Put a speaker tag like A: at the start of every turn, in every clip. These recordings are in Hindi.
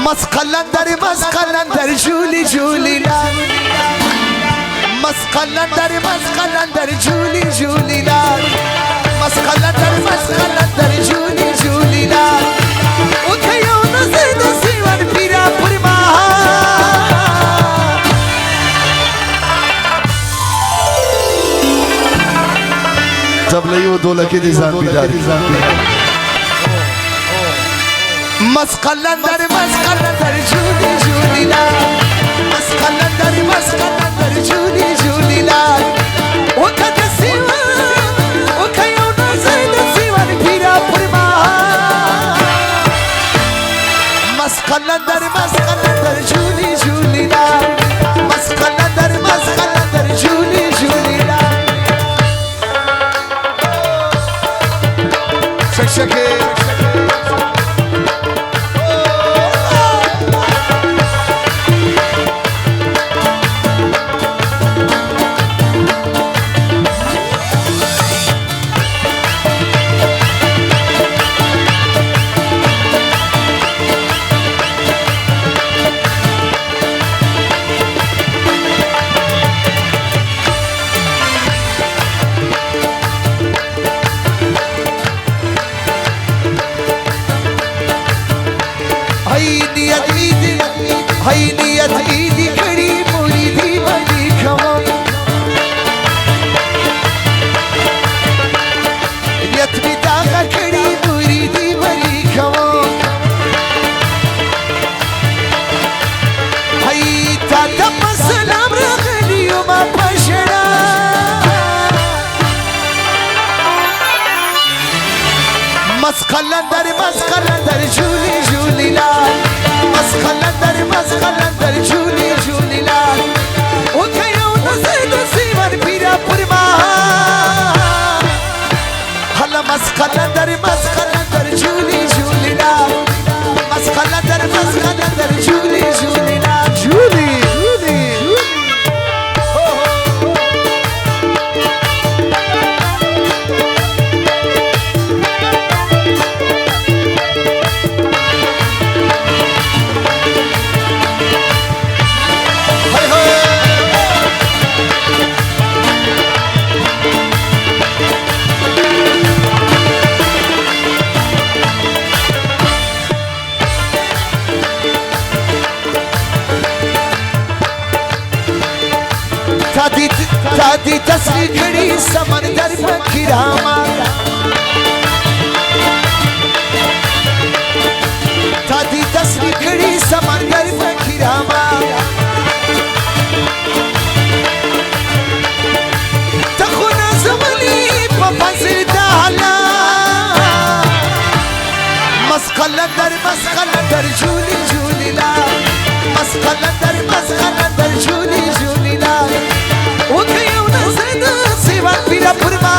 A: मस्कलंदर झूली झूली लाल मस्कलंदर झूली झूली लाल मस्कलंदर झूली झूली लाल उठयो नज़र सीवन पीरा पुरमा
B: तबले दो लकी दिजान बिदारी
A: मस्कलंदर झूली झूली लाल मस्कलंदर झूली झूली लाल उठत सीवा उठयो नज़र सीवन पीरा पुरमा मस्कलंदर झूली झूली लाल मस्कलंदर झूली झूली लाल शके नियत ईदी खड़ी मुरी दी बड़ी खमो नियत बिता का खड़ी मुरी दी बड़ी खमो हई ताता मसलाम रगलियो मा पशड़ा मस्कलंदर झूली झूली लाल मस्कलंदर झूली झूली लाल उठयो नज़र सीवन पीरा पुरमा हला मस्कलंदर झूली झूली लाल मस्कलंदर झूली झूली लाल झूली दादी तस्वीर खड़ी समंदर में खिरामा दादी तस्वीर खड़ी समंदर में खिरामा तखुना ज़मनी पफज़िर दाला मस्कलंदर झूली झूली लाल मस्कलंदर झूली झूली लाल उठयो नज़र सीवन पीरा पुरमा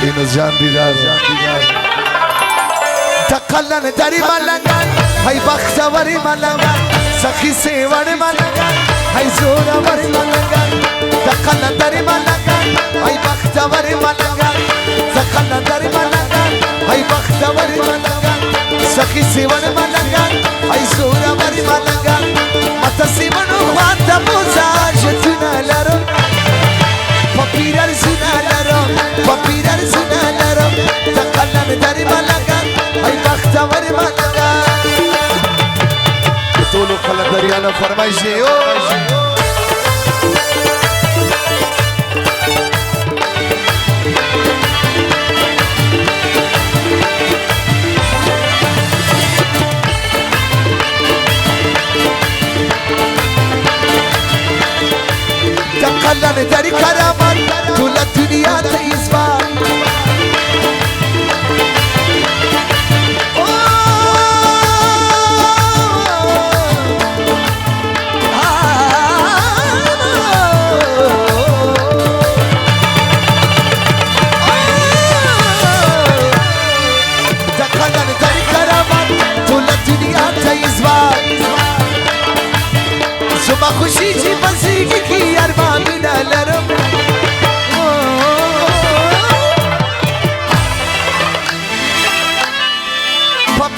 B: इन जान बिदार
A: तकलन दरी मलंगन हाय बख्तवरी मलंगन सखी सेवन मलंगन हाय जोरावरी मलंगन तकलन दरी मलंगन हाय बख्तवरी मलंगन तकलन दरी मलंगन हाय बख्तवरी मलंगन सखी सेवन मलंगन हाय जोरावरी मलंगन मत सीवन वाता मोजाज तुनालरो पपीरर सुनालरो तकलन दरी मलंगन हाय बख्तवरी मलंगन
B: तो लोग खला दरियाना फरमाइश हो
A: तकलन दरी करामत तुला दुनिया तेज़बान तकलन दरी करामत तुला दुनिया तेज़बान सुबह खुशी जी बसी की अरमान न लरो